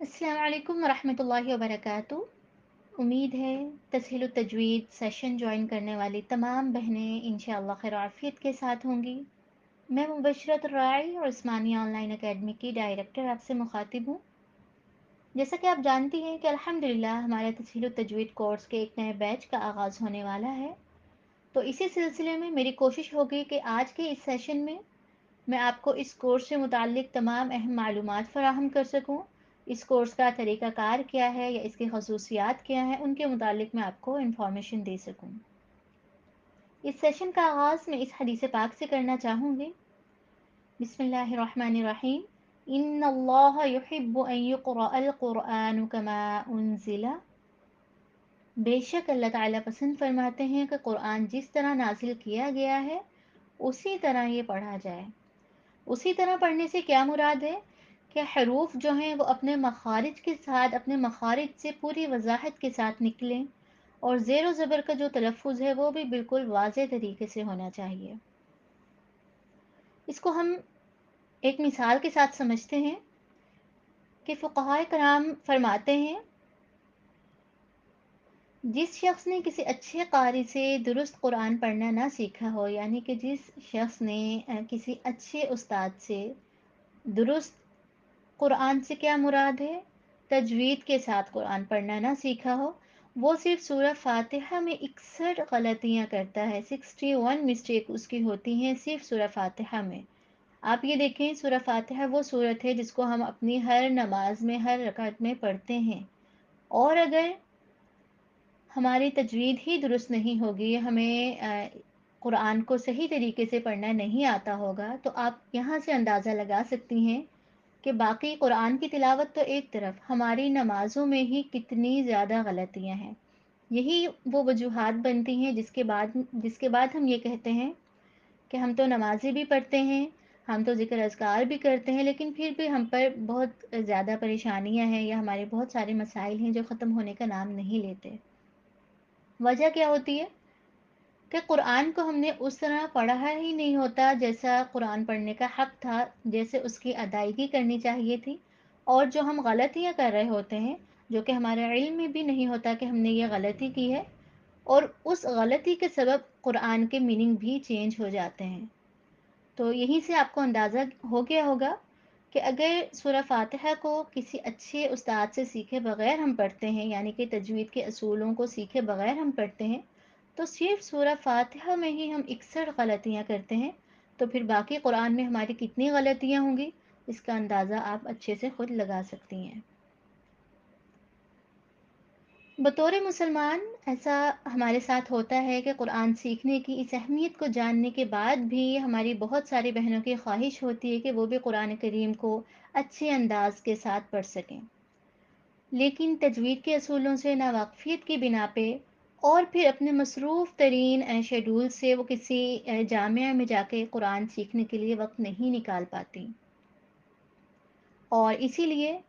अस्सलाम वालेकुम वरहमतुल्लाहि वबरकातुहू। उम्मीद है तस्हील तजवीद सेशन ज्वाइन करने वाली तमाम बहनें इंशाअल्लाह खैर आफियत के साथ होंगी। मैं मुबशरत राय और उस्मानिया ऑनलाइन एकेडमी की डायरेक्टर आपसे मुखातिब हूँ। जैसा कि आप जानती हैं कि अल्हम्दुलिल्लाह हमारे तस्हील तजवीद कोर्स के एक नए बैच का आगाज़ होने वाला है। तो इसी सिलसिले में मेरी कोशिश होगी कि आज के इस सेशन में मैं आपको इस कोर्स से मुताल्लिक़ तमाम अहम मालूमात फ़राहम कर सकूँ। इस कोर्स का तरीक़ाकार क्या है या इसकी ख़ुसूसियात क्या हैं, उनके मुताल्लिक़ मैं आपको इन्फॉर्मेशन दे सकूँ। इस सेशन का आगाज़ मैं इस हदीस पाक से करना चाहूँगी। बिस्मिल्लाहिर्रहमानिर्रहीम। इन्नल्लाह युहिब्बु अन युक़रअल क़ुरआनु कमा उन्ज़िला। बेशक अल्लाह ताला पसंद फरमाते हैं कि क़ुरआन जिस तरह नाज़िल किया गया है, उसी तरह ये पढ़ा जाए। उसी तरह पढ़ने से क्या मुराद है कि हरूफ जो हैं वो अपने मखारिज के साथ, अपने मखारिज से पूरी वजाहत के साथ निकलें और ज़ेर व ज़बर का जो तलफ़ुज़ है वो भी बिल्कुल वाज़ेह तरीके से होना चाहिए। इसको हम एक मिसाल के साथ समझते हैं कि फ़ुक़हाए कराम फरमाते हैं, जिस शख्स ने किसी अच्छे क़ारी से दुरुस्त क़ुरआन पढ़ना ना सीखा हो, यानी कि जिस शख्स ने किसी अच्छे उस्ताद से दुरुस्त क़ुरआन से क्या मुराद है, तजवीद के साथ क़ुरआन पढ़ना ना सीखा हो, वो सिर्फ़ सूरह फ़ातिहा में 61 गलतियाँ करता है, 61 मिस्टेक उसकी होती हैं सिर्फ़ सूरह फ़ातिहा में। आप ये देखें, सूरह फ़ातिहा वो सूरत है जिसको हम अपनी हर नमाज में, हर रकात में पढ़ते हैं, और अगर हमारी तजवीद ही दुरुस्त नहीं होगी, हमें क़ुरआन को सही तरीके से पढ़ना नहीं आता होगा, तो आप यहाँ से अंदाज़ा लगा सकती हैं कि बाकी क़ुरआन की तिलावत तो एक तरफ, हमारी नमाज़ों में ही कितनी ज़्यादा गलतियाँ हैं। यही वो वजूहात बनती हैं जिसके बाद हम ये कहते हैं कि हम तो नमाज़ें भी पढ़ते हैं, हम तो ज़िक्र अज़कार भी करते हैं, लेकिन फिर भी हम पर बहुत ज़्यादा परेशानियाँ हैं या हमारे बहुत सारे मसाइल हैं जो ख़त्म होने का नाम नहीं लेते। वजह क्या होती है कि क़ुरआन को हमने उस तरह पढ़ा ही नहीं होता जैसा क़ुरआन पढ़ने का हक़ था, जैसे उसकी अदायगी करनी चाहिए थी, और जो हम गलतियाँ कर रहे होते हैं, जो कि हमारे इल्म में भी नहीं होता कि हमने ये गलती की है, और उस गलती के सबब क़ुरआन के मीनिंग भी चेंज हो जाते हैं। तो यहीं से आपको अंदाज़ा हो गया होगा कि अगर सूरह फ़ातिहा को किसी अच्छे उस्ताद से सीखे बग़ैर हम पढ़ते हैं, यानी कि तजवीद के असूलों को सीखे बग़ैर हम पढ़ते हैं, तो सिर्फ़ सूरह फ़ातिहा में ही हम 61 गलतियाँ करते हैं, तो फिर बाकी क़ुरआन में हमारी कितनी गलतियाँ होंगी, इसका अंदाज़ा आप अच्छे से खुद लगा सकती हैं। बतौर मुसलमान ऐसा हमारे साथ होता है कि क़ुरआन सीखने की इस अहमियत को जानने के बाद भी हमारी बहुत सारी बहनों की ख्वाहिश होती है कि वो भी क़ुरआन करीम को अच्छे अंदाज़ के साथ पढ़ सकें। लेकिन तजवीद के असूलों से नावाक़फ़ियत की बिना पे और फिर अपने मसरूफ़ तरीन शेड्यूल से वो किसी जामिया में जाके क़ुरआन सीखने के लिए वक़्त नहीं निकाल पाती। और इसीलिए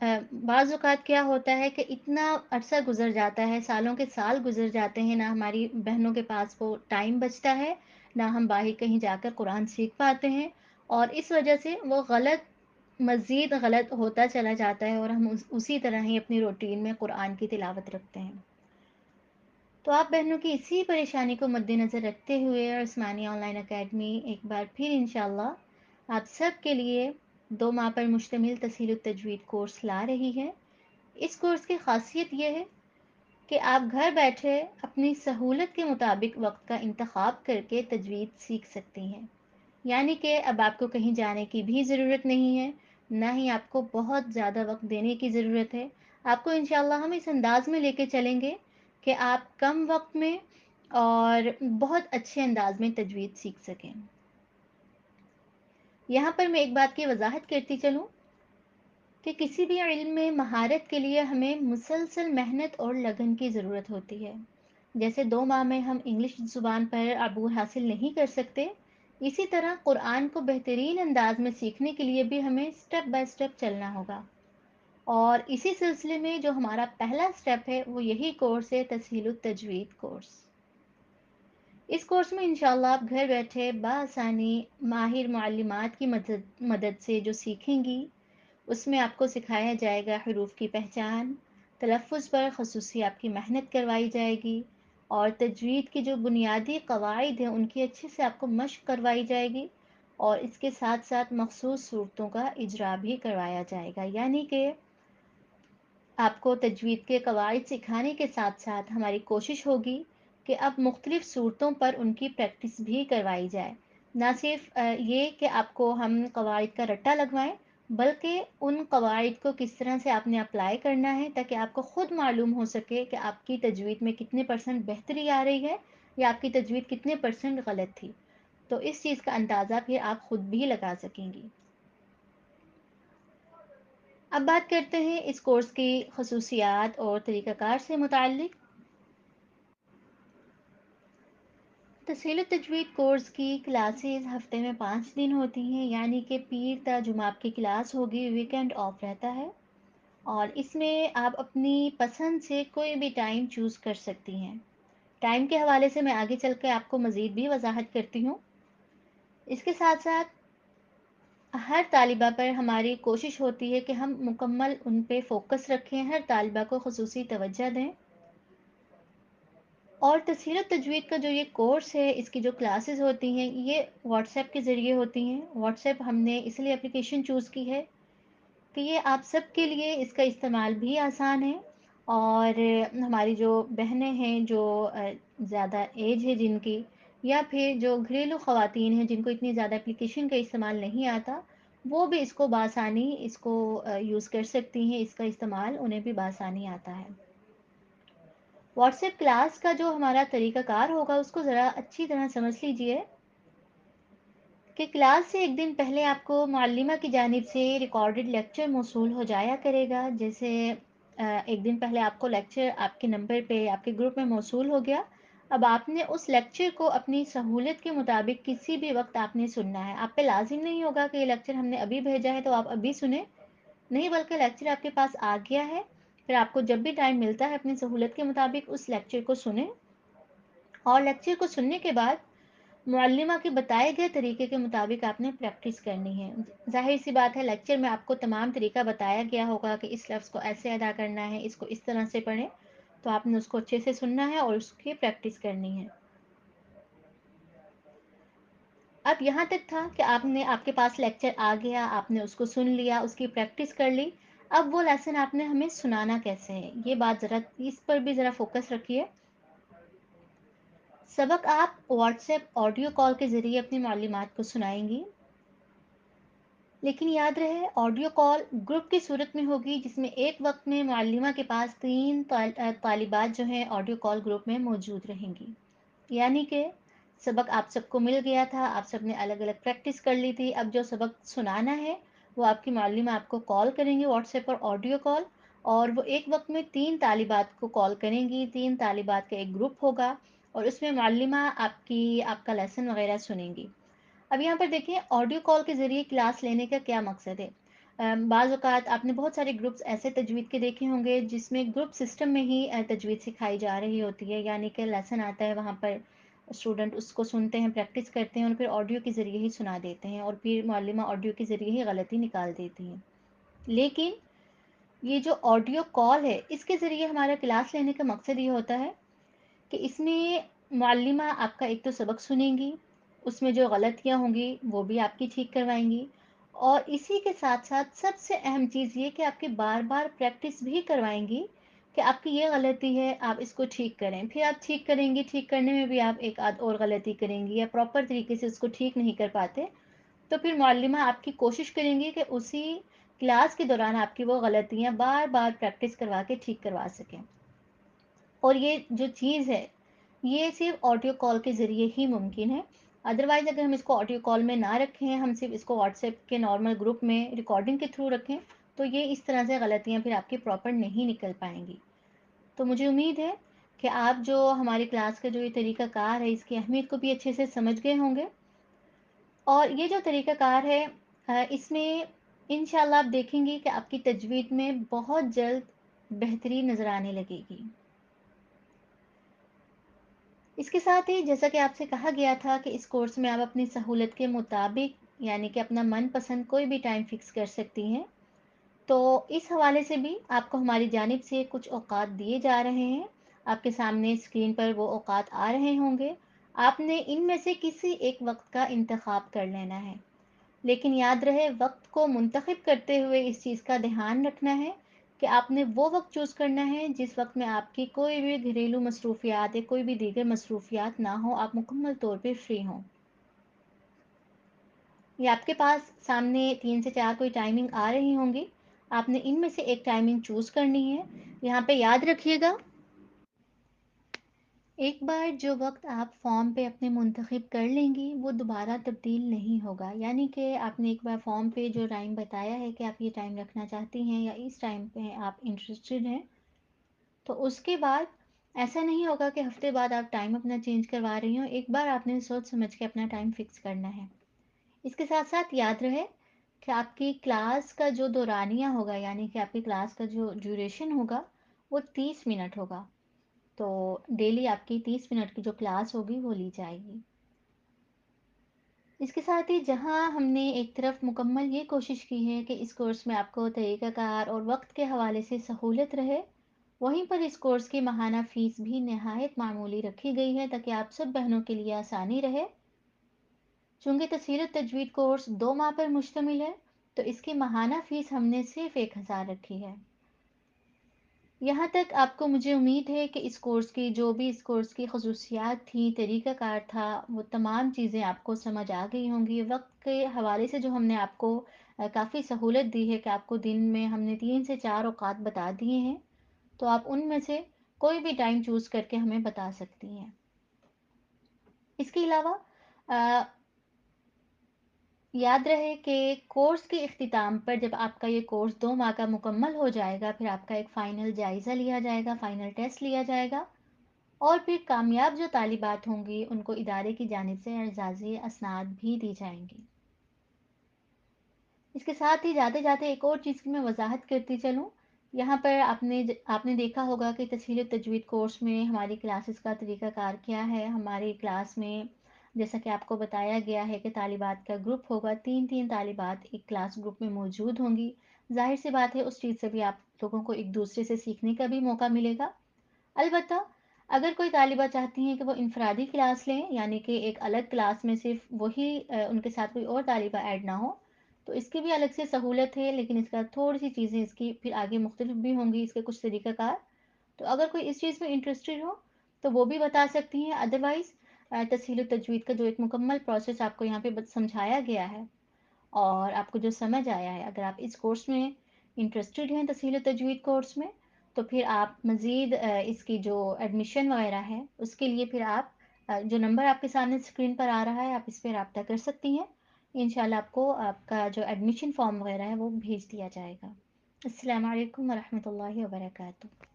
बाज़ औक़ात क्या होता है कि इतना अरसा गुज़र जाता है, सालों के साल गुज़र जाते हैं, ना हमारी बहनों के पास वो टाइम बचता है, ना हम बाहर कहीं जाकर कुरान सीख पाते हैं, और इस वजह से वो गलत मज़ीद गलत होता चला जाता है और हम उसी तरह ही अपनी रूटीन में कुरान की तिलावत रखते हैं। तो आप बहनों की इसी परेशानी को मद्देनज़र रखते हुए और उस्मानिया ऑनलाइन अकेडमी एक बार फिर इंशाअल्लाह आप सब के लिए 2 माह पर मुश्तमिल तस्हील तजवीद कोर्स ला रही है। इस कोर्स की ख़ासियत ये है कि आप घर बैठे अपनी सहूलत के मुताबिक वक्त का इंतखाब करके तजवीद सीख सकती हैं। यानी कि अब आपको कहीं जाने की भी ज़रूरत नहीं है, ना ही आपको बहुत ज़्यादा वक्त देने की ज़रूरत है। आपको इंशाअल्लाह हम इस अंदाज़ में लेके चलेंगे कि आप कम वक्त में और बहुत अच्छे अंदाज में तजवीद सीख सकें। यहाँ पर मैं एक बात की वजाहत करती चलूँ कि किसी भी इल्म में महारत के लिए हमें मुसलसल मेहनत और लगन की ज़रूरत होती है। जैसे 2 माह में हम इंग्लिश ज़ुबान पर अबूर हासिल नहीं कर सकते, इसी तरह कुरान को बेहतरीन अंदाज में सीखने के लिए भी हमें स्टेप बाय स्टेप चलना होगा। और इसी सिलसिले में जो हमारा पहला स्टेप है वो यही कोर्स है, तस्हीलुत तजवीद कोर्स। इस कोर्स में इंशाअल्लाह आप घर बैठे बआसानी माहिर मुअल्लिमात की मदद मदद से जो सीखेंगी, اس میں آپ کو سکھایا جائے گا حروف کی پہچان، تلفظ پر خصوصی آپ کی محنت کروائی جائے گی، اور تجوید کی جو بنیادی قواعد ہیں ان کی اچھے سے آپ کو مشق کروائی جائے گی، اور اس کے ساتھ ساتھ مخصوص صورتوں کا اجرا بھی کروایا جائے گا، یعنی کہ آپ کو تجوید کے قواعد سکھانے کے ساتھ ساتھ ہماری کوشش ہوگی کہ اب مختلف صورتوں پر ان کی پریکٹس بھی کروائی جائے، نہ صرف یہ کہ آپ کو ہم قواعد کا رٹا لگوائیں، بلکہ ان قواعد کو کس طرح سے آپ نے اپلائی کرنا ہے تاکہ آپ کو خود معلوم ہو سکے کہ آپ کی تجوید میں کتنے پرسنٹ بہتری آ رہی ہے یا آپ کی تجوید کتنے پرسنٹ غلط تھی، تو اس چیز کا اندازہ پھر آپ خود بھی لگا سکیں گی۔ اب بات کرتے ہیں اس کورس کی خصوصیات اور طریقہ کار سے متعلق۔ تسہیل التجوید کورس کی کلاسز ہفتے میں 5 دن ہوتی ہیں، یعنی کہ پیر تا جمعہ آپ کی کلاس ہوگی، ویکینڈ آف رہتا ہے، اور اس میں آپ اپنی پسند سے کوئی بھی ٹائم چوز کر سکتی ہیں۔ ٹائم کے حوالے سے میں آگے چل کے آپ کو مزید بھی وضاحت کرتی ہوں۔ اس کے ساتھ ساتھ ہر طالبہ پر ہماری کوشش ہوتی ہے کہ ہم مکمل ان پہ فوکس رکھیں، ہر طالبہ کو خصوصی توجہ دیں، اور تسہیل التجوید کا جو یہ کورس ہے اس کی جو کلاسز ہوتی ہیں یہ واٹس ایپ کے ذریعے ہوتی ہیں۔ واٹس ایپ ہم نے اس لیے اپلیکیشن چوز کی ہے کہ یہ آپ سب کے لیے اس کا استعمال بھی آسان ہے، اور ہماری جو بہنیں ہیں جو زیادہ ایج ہے جن کی، یا پھر جو گھریلو خواتین ہیں جن کو اتنی زیادہ اپلیکیشن کا استعمال نہیں آتا، وہ بھی اس کو بآسانی اس کو یوز کر سکتی ہیں، اس کا استعمال انہیں بھی بآسانی آتا ہے۔ واٹس ایپ کلاس کا جو ہمارا طریقہ کار ہوگا اس کو ذرا اچھی طرح سمجھ لیجئے کہ کلاس سے ایک دن پہلے آپ کو معلمہ کی جانب سے ریکارڈڈ لیکچر موصول ہو جایا کرے گا، جیسے ایک دن پہلے آپ کو لیکچر آپ کے نمبر پہ آپ کے گروپ میں موصول ہو گیا، اب آپ نے اس لیکچر کو اپنی سہولت کے مطابق کسی بھی وقت آپ نے سننا ہے۔ آپ پہ لازم نہیں ہوگا کہ یہ لیکچر ہم نے ابھی بھیجا ہے تو آپ ابھی سنیں، نہیں، بلکہ لیکچر آپ کے پاس آ گیا ہے، پھر آپ کو جب بھی ٹائم ملتا ہے اپنی سہولت کے مطابق اس لیکچر کو سنیں، اور لیکچر کو سننے کے بعد معلمہ کے بتائے گئے طریقے کے مطابق آپ نے پریکٹس کرنی ہے۔ ظاہر سی بات ہے لیکچر میں آپ کو تمام طریقہ بتایا گیا ہوگا کہ اس لفظ کو ایسے ادا کرنا ہے، اس کو اس طرح سے پڑھیں، تو آپ نے اس کو اچھے سے سننا ہے اور اس کی پریکٹس کرنی ہے۔ اب یہاں تک تھا کہ آپ کے پاس لیکچر آ گیا، آپ نے اس کو سن لیا، اس کی پریکٹس کر لی، اب وہ لیسن آپ نے ہمیں سنانا کیسے ہے، یہ بات ذرا اس پر بھی ذرا فوکس رکھیے۔ سبق آپ واٹس ایپ آڈیو کال کے ذریعے اپنی معلومات کو سنائیں گی، لیکن یاد رہے آڈیو کال گروپ کی صورت میں ہوگی جس میں ایک وقت میں معلمہ کے پاس 3 طالبات جو ہیں آڈیو کال گروپ میں موجود رہیں گی، یعنی کہ سبق آپ سب کو مل گیا تھا، آپ سب نے الگ الگ پریکٹس کر لی تھی، اب جو سبق سنانا ہے وہ آپ کی معلمہ آپ کو کال کریں گی واٹس ایپ پر آڈیو کال، اور وہ ایک وقت میں 3 طالبات کو کال کریں گی، 3 طالبات کا ایک گروپ ہوگا، اور اس میں معلمہ آپ کا لیسن وغیرہ سنیں گی۔ اب یہاں پر دیکھیں آڈیو کال کے ذریعے کلاس لینے کا کیا مقصد ہے۔ بعض اوقات آپ نے بہت سارے گروپس ایسے تجوید کے دیکھے ہوں گے جس میں گروپ سسٹم میں ہی تجوید سکھائی جا رہی ہوتی ہے، یعنی کہ لیسن آتا ہے وہاں پر اسٹوڈنٹ اس کو سنتے ہیں، پریکٹس کرتے ہیں، اور پھر آڈیو کے ذریعے ہی سنا دیتے ہیں، اور پھر معلمہ آڈیو کے ذریعے ہی غلطی نکال دیتی ہیں۔ لیکن یہ جو آڈیو کال ہے اس کے ذریعے ہمارا کلاس لینے کا مقصد یہ ہوتا ہے کہ اس میں معلمہ آپ کا ایک تو سبق سنیں گی، اس میں جو غلطیاں ہوں گی وہ بھی آپ کی ٹھیک کروائیں گی، اور اسی کے ساتھ ساتھ سب سے اہم چیز یہ کہ آپ کی بار بار پریکٹس بھی کروائیں گی کہ آپ کی یہ غلطی ہے آپ اس کو ٹھیک کریں، پھر آپ ٹھیک کریں گی، ٹھیک کرنے میں بھی آپ ایک آدھ اور غلطی کریں گی یا پراپر طریقے سے اس کو ٹھیک نہیں کر پاتے، تو پھر معلمہ آپ کی کوشش کریں گی کہ اسی کلاس کے دوران آپ کی وہ غلطیاں بار بار پریکٹس کروا کے ٹھیک کروا سکیں۔ اور یہ جو چیز ہے یہ صرف آڈیو کال کے ذریعے ہی ممکن ہے، ادروائز اگر ہم اس کو آڈیو کال میں نہ رکھیں، ہم صرف اس کو واٹس ایپ کے نارمل گروپ میں ریکارڈنگ کے تھرو رکھیں، تو یہ اس طرح سے غلطیاں پھر آپ کی پراپر نہیں نکل پائیں گی۔ تو مجھے امید ہے کہ آپ جو ہماری کلاس کا جو یہ طریقہ کار ہے اس کی اہمیت کو بھی اچھے سے سمجھ گئے ہوں گے، اور یہ جو طریقہ کار ہے اس میں انشاءاللہ آپ دیکھیں گی کہ آپ کی تجوید میں بہت جلد بہتری نظر آنے لگے گی۔ اس کے ساتھ ہی جیسا کہ آپ سے کہا گیا تھا کہ اس کورس میں آپ اپنی سہولت کے مطابق، یعنی کہ اپنا من پسند کوئی بھی ٹائم فکس کر سکتی ہیں، تو इस हवाले से भी आपको हमारी जानिब से कुछ औकात दिए जा रहे हैं। आपके सामने स्क्रीन पर वो औकात आ रहे होंगे। आपने इनमें से किसी एक वक़्त का इंतख़ाब कर लेना है। लेकिन याद रहे वक़्त को मुंतखब करते हुए इस चीज़ का ध्यान रखना है कि आपने वो वक़्त चूज़ करना है जिस वक़्त में आपकी कोई भी घरेलू मसरूफ़ियात या कोई भी दीगर मसरूफ़ियात ना हो, आप मुकम्मल तौर पे फ्री हों। ये आपके पास सामने 3 से 4 कोई टाइमिंग आ रही होंगी। आपने इनमें से एक टाइमिंग चूज़ करनी है। यहाँ पे याद रखिएगा, एक बार जो वक़्त आप फ़ॉर्म पे अपने मुंतखब कर लेंगी, वो दोबारा तब्दील नहीं होगा। यानी कि आपने एक बार फ़ॉर्म पे जो टाइम बताया है कि आप ये टाइम रखना चाहती हैं या इस टाइम पे आप इंटरेस्टेड हैं, तो उसके बाद ऐसा नहीं होगा कि हफ़्ते बाद आप टाइम अपना चेंज करवा रही हो। एक बार आपने सोच समझ के अपना टाइम फ़िक्स करना है। इसके साथ-साथ याद रहे कि आपकी क्लास का जो दौरानिया होगा, यानी कि आपकी क्लास का जो ड्यूरेशन होगा, वो 30 मिनट होगा। तो डेली आपकी 30 मिनट की जो क्लास होगी वो ली जाएगी। इसके साथ ही जहाँ हमने एक तरफ मुकम्मल ये कोशिश की है कि इस कोर्स में आपको तरीक़ाकार और वक्त के हवाले से सहूलत रहे, वहीं पर इस कोर्स की माहाना फ़ीस भी नहायत मामूली रखी गई है ताकि आप सब बहनों के लिए आसानी रहे। चूँकि तस्हीर तजवीद कोर्स 2 माह पर मुश्तमिल है, तो इसकी माहाना फ़ीस हमने सिर्फ़ 1000 रखी है। यहाँ तक आपको मुझे उम्मीद है कि इस कोर्स की ख़ुसूसियात थी, तरीक़ाकार था, वो तमाम चीज़ें आपको समझ आ गई होंगी। वक़्त के हवाले से जो हमने आपको काफ़ी सहूलत दी है कि आपको दिन में हमने 3 से 4 औक़ात बता दिए हैं, तो आप उनमें से कोई भी टाइम चूज़ करके हमें बता सकती हैं। इसके अलावा अ, याद रहे कि कोर्स के इख्तिताम पर जब आपका ये कोर्स 2 माह का मुकम्मल हो जाएगा, फिर आपका एक फ़ाइनल जायज़ा लिया जाएगा, फ़ाइनल टेस्ट लिया जाएगा और फिर कामयाब जो तालिबात होंगी, उनको इदारे की जानिब से एजाज़ी असनाद भी दी जाएँगी। इसके साथ ही जाते-जाते एक और चीज़ की मैं वज़ाहत करती चलूँ। यहाँ पर आपने देखा होगा कि तस्हील तजवीद कोर्स में हमारी क्लासेस का तरीक़ाकार क्या है। हमारी क्लास में जैसा कि आपको बताया गया है कि तालिबात का ग्रुप होगा, 3-3 तालिबात एक क्लास ग्रुप में मौजूद होंगी। ज़ाहिर-सी बात है उस चीज़ से भी आप लोगों को एक-दूसरे से सीखने का भी मौका मिलेगा। अलबत्ता अगर कोई तालिबा चाहती हैं कि वो इनफरादी क्लास लें, यानी कि एक अलग क्लास में सिर्फ वही उनके साथ कोई और तालिबा ऐड ना हो, तो इसकी भी अलग से सहूलत है, लेकिन इसका थोड़ी सी चीज़ें इसकी फिर आगे मुख्तलिफ भी होंगी, इसके कुछ तरीक़ाकार। तो अगर कोई इस चीज़ में इंटरेस्टेड हो तो वो भी बता सकती हैं। अदरवाइज़ तस्हील तजवीद का जो एक मुकम्मल प्रोसेस आपको यहाँ पे समझाया गया है और आपको जो समझ आया है, अगर आप इस कोर्स में इंटरेस्टेड हैं तस्हील तजवीद कोर्स में, तो फिर आप मज़ीद इसकी जो एडमिशन वगैरह है, उसके लिए फिर आप जो नंबर आपके सामने स्क्रीन पर आ रहा है, आप इस पे राब्ता कर सकती हैं। इंशाल्लाह आपको आपका जो एडमिशन फ़ॉर्म वगैरह है, वो भेज दिया जाएगा। अस्सलाम वालेकुम व रहमतुल्लाहि व बरकातहू।